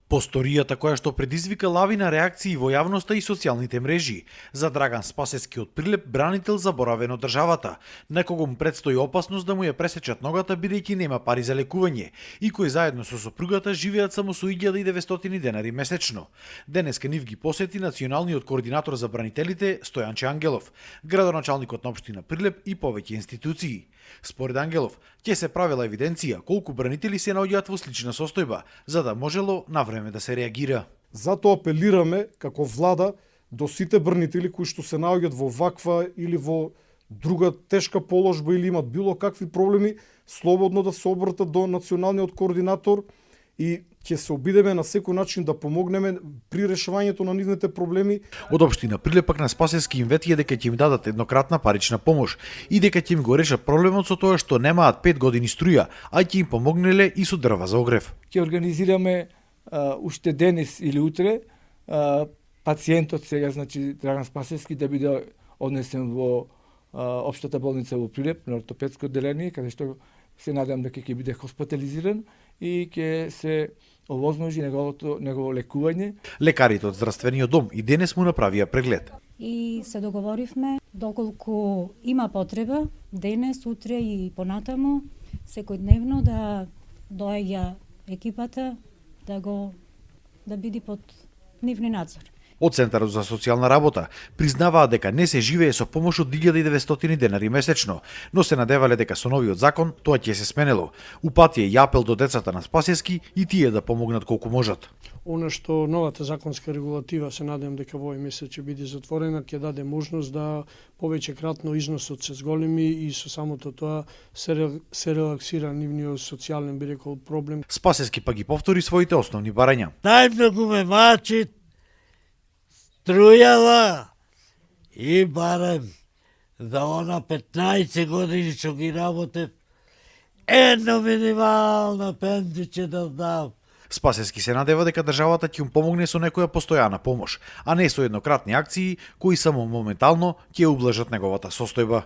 По сторијата која што предизвика лавина реакции во јавноста и социјалните мрежи, за Драган Спасевски од Прилеп, бранител заборавен од државата, на кого му предстои опасност да му ја пресечат ногата бидејќи нема пари за лекување и кој заедно со сопругата живеат само со 1900 денари месечно. Денеска нив ги посети националниот координатор за бранителите Стојанче Ангелов, градоначалникот на општина Прилеп и повеќе институции. Според Ангелов, ќе се правила евиденција колку бранители се наоѓаат во слична состојба, за да можело на време да се реагира. Затоа апелираме како влада до сите бранители кои што се наоѓаат во ваква или во друга тешка положба или имат било какви проблеми, слободно да се обратат до националниот координатор и ќе се обидеме на секој начин да помогнеме при решавањето на нивните проблеми. Од општина Прилеп пак на Спасевски им ветија дека ќе им дадат еднократна парична помош и дека ќе им го решат проблемот со тоа што немаат 5 години струја, а ќе им помогнеле и со дрва за огрев. Ќе организираме уште денес или утре пациентот сега, значи Драган Спасевски, да биде однесен во општата болница во Прилеп, на ортопедско одделение, каде што се надам дека ќе биде хоспитализиран и ќе се овозможи негово лекување. Лекарите од здравствениот дом и денес му направија преглед. И се договоривме доколку има потреба денес, утре и понатаму секојдневно да доаѓа екипата да биде под нивни надзор. Од Центарот за социјална работа признаваа дека не се живее со помош од 1900 денари месечно, но се надевале дека со новиот закон тоа ќе се сменело. Упатија и апел до децата на Спасевски и тие да помогнат колку можат. Она што новата законска регулатива, се надевам дека во овој месец ќе биде затворена, ќе даде можност да повеќекратно износот се зголеми и со самото тоа се релаксира нивниот социјален, би рекол, проблем. Спасевски па ги повтори своите основни барања. Најмногу ме мачи струјава и барем за она 15 години што ги работев, едно минимална пензиче да дам. Спасевски се надева дека државата ќе им помогне со некоја постојана помош, а не со еднократни акции кои само моментално ќе ублажат неговата состојба.